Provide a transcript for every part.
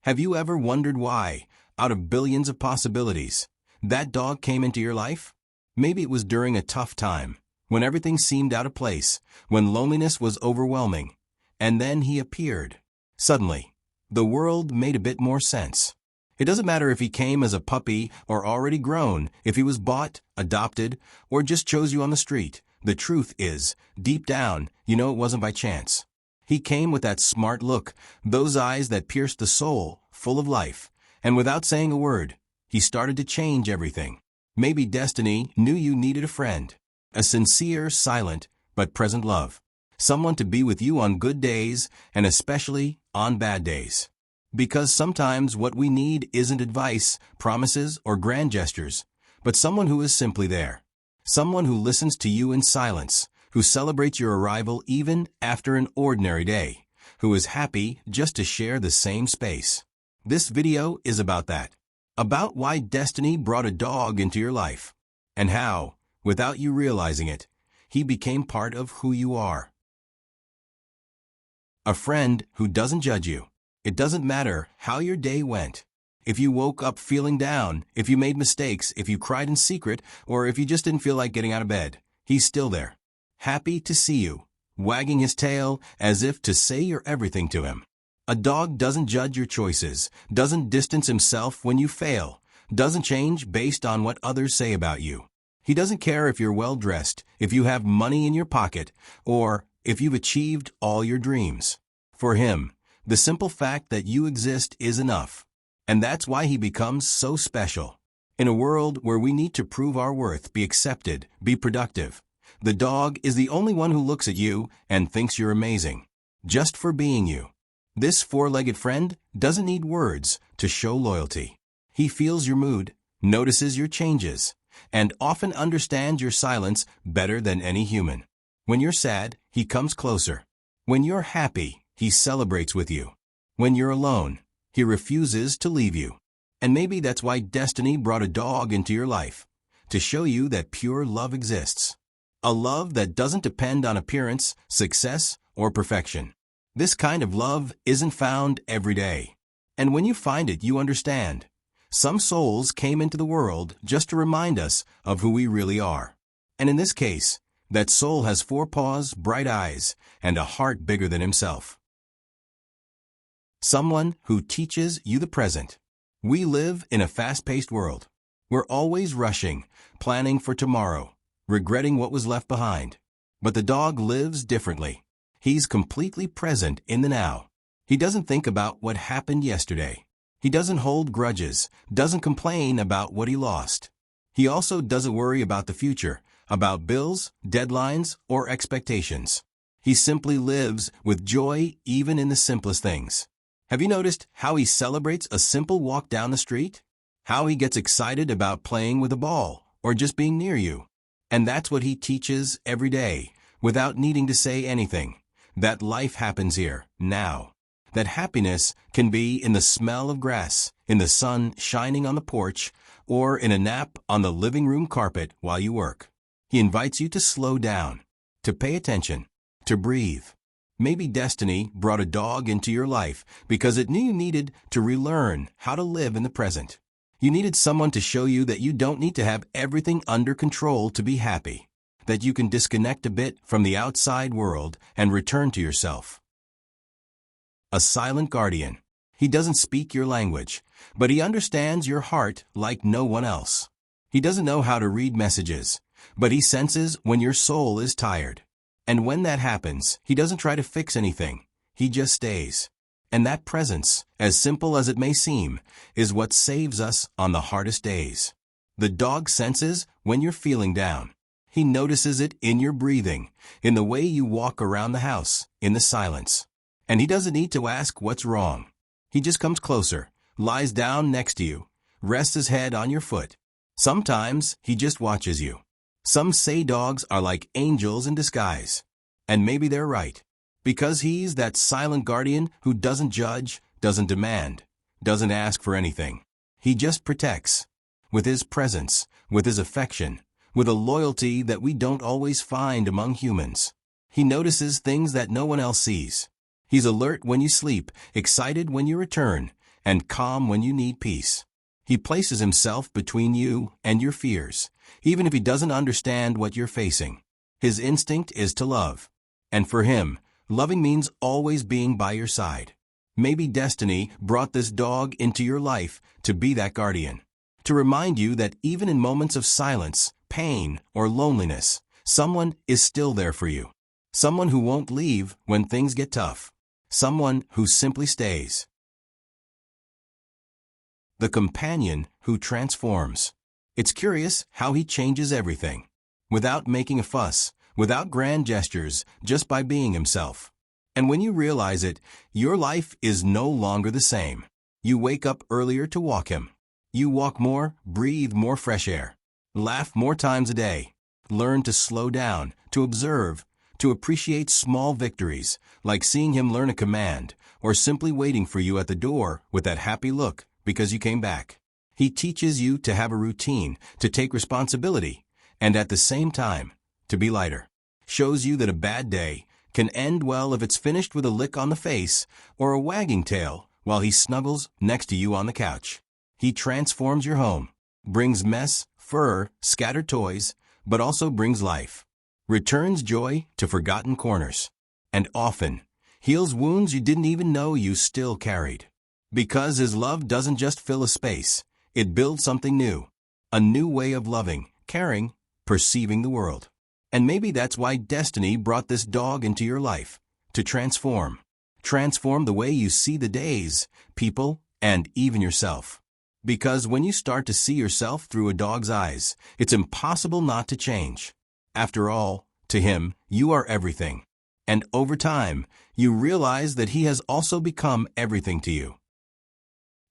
Have you ever wondered why, out of billions of possibilities, that dog came into your life? Maybe it was during a tough time, when everything seemed out of place, when loneliness was overwhelming, and then he appeared. Suddenly, the world made a bit more sense. It doesn't matter if he came as a puppy or already grown, if he was bought, adopted, or just chose you on the street. The truth is, deep down, you know it wasn't by chance. He came with that smart look, those eyes that pierced the soul, full of life, and without saying a word, he started to change everything. Maybe destiny knew you needed a friend, a sincere, silent, but present love, someone to be with you on good days and especially on bad days. Because sometimes what we need isn't advice, promises, or grand gestures, but someone who is simply there. Someone who listens to you in silence, who celebrates your arrival even after an ordinary day, who is happy just to share the same space. This video is about that. About why destiny brought a dog into your life, and how, without you realizing it, he became part of who you are. A friend who doesn't judge you. It doesn't matter how your day went. If you woke up feeling down, if you made mistakes, if you cried in secret, or if you just didn't feel like getting out of bed, he's still there. Happy to see you, wagging his tail as if to say you're everything to him. A dog doesn't judge your choices, doesn't distance himself when you fail, doesn't change based on what others say about you. He doesn't care if you're well-dressed, if you have money in your pocket, or if you've achieved all your dreams. For him, the simple fact that you exist is enough. And that's why he becomes so special. In a world where we need to prove our worth, be accepted, be productive, the dog is the only one who looks at you and thinks you're amazing, just for being you. This four-legged friend doesn't need words to show loyalty. He feels your mood, notices your changes, and often understands your silence better than any human. When you're sad, he comes closer. When you're happy, he celebrates with you. When you're alone, he refuses to leave you. And maybe that's why destiny brought a dog into your life, to show you that pure love exists. A love that doesn't depend on appearance, success, or perfection. This kind of love isn't found every day. And when you find it, you understand. Some souls came into the world just to remind us of who we really are. And in this case, that soul has four paws, bright eyes, and a heart bigger than himself. Someone who teaches you the present. We live in a fast-paced world. We're always rushing, planning for tomorrow, regretting what was left behind. But the dog lives differently. He's completely present in the now. He doesn't think about what happened yesterday. He doesn't hold grudges, doesn't complain about what he lost. He also doesn't worry about the future, about bills, deadlines, or expectations. He simply lives with joy even in the simplest things. Have you noticed how he celebrates a simple walk down the street? How he gets excited about playing with a ball or just being near you? And that's what he teaches every day, without needing to say anything. That life happens here, now. That happiness can be in the smell of grass, in the sun shining on the porch, or in a nap on the living room carpet while you work. He invites you to slow down, to pay attention, to breathe. Maybe destiny brought a dog into your life because it knew you needed to relearn how to live in the present. You needed someone to show you that you don't need to have everything under control to be happy, that you can disconnect a bit from the outside world and return to yourself. A silent guardian. He doesn't speak your language, but he understands your heart like no one else. He doesn't know how to read messages, but he senses when your soul is tired. And when that happens, he doesn't try to fix anything. He just stays. And that presence, as simple as it may seem, is what saves us on the hardest days. The dog senses when you're feeling down. He notices it in your breathing, in the way you walk around the house, in the silence. And he doesn't need to ask what's wrong. He just comes closer, lies down next to you, rests his head on your foot. Sometimes he just watches you. Some say dogs are like angels in disguise. And maybe they're right. Because he's that silent guardian who doesn't judge, doesn't demand, doesn't ask for anything. He just protects. With his presence, with his affection, with a loyalty that we don't always find among humans. He notices things that no one else sees. He's alert when you sleep, excited when you return, and calm when you need peace. He places himself between you and your fears, even if he doesn't understand what you're facing. His instinct is to love. And for him, loving means always being by your side. Maybe destiny brought this dog into your life to be that guardian, to remind you that even in moments of silence, pain, or loneliness, someone is still there for you. Someone who won't leave when things get tough. Someone who simply stays. The companion who transforms. It's curious how he changes everything. Without making a fuss, without grand gestures, just by being himself. And when you realize it, your life is no longer the same. You wake up earlier to walk him. You walk more, breathe more fresh air. Laugh more times a day. Learn to slow down, to observe, to appreciate small victories, like seeing him learn a command, or simply waiting for you at the door with that happy look because you came back. He teaches you to have a routine, to take responsibility, and at the same time, to be lighter. Shows you that a bad day can end well if it's finished with a lick on the face or a wagging tail while he snuggles next to you on the couch. He transforms your home, brings mess, fur, scattered toys, but also brings life. Returns joy to forgotten corners, and often heals wounds you didn't even know you still carried. Because his love doesn't just fill a space, it builds something new. A new way of loving, caring, perceiving the world. And maybe that's why destiny brought this dog into your life, to transform. Transform the way you see the days, people, and even yourself. Because when you start to see yourself through a dog's eyes, it's impossible not to change. After all, to him, you are everything. And over time, you realize that he has also become everything to you.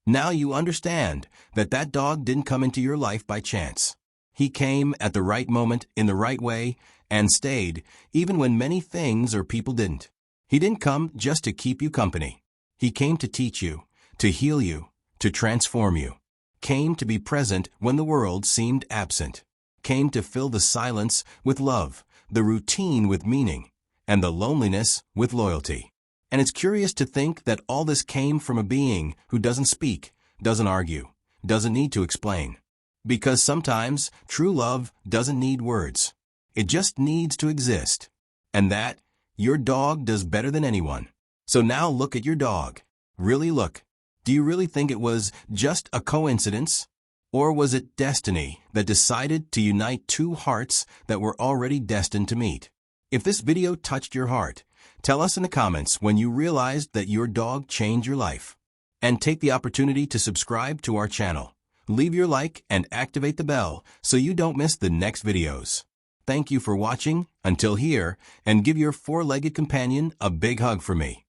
Now you understand that that dog didn't come into your life by chance. He came at the right moment, in the right way, and stayed, even when many things or people didn't. He didn't come just to keep you company. He came to teach you, to heal you, to transform you. Came to be present when the world seemed absent. Came to fill the silence with love, the routine with meaning, and the loneliness with loyalty. And it's curious to think that all this came from a being who doesn't speak, doesn't argue, doesn't need to explain. Because sometimes true love doesn't need words. It just needs to exist. And that, your dog does better than anyone. So now look at your dog. Really look. Do you really think it was just a coincidence? Or was it destiny that decided to unite two hearts that were already destined to meet? If this video touched your heart, tell us in the comments when you realized that your dog changed your life. And take the opportunity to subscribe to our channel. Leave your like and activate the bell so you don't miss the next videos. Thank you for watching until here, and give your four-legged companion a big hug for me.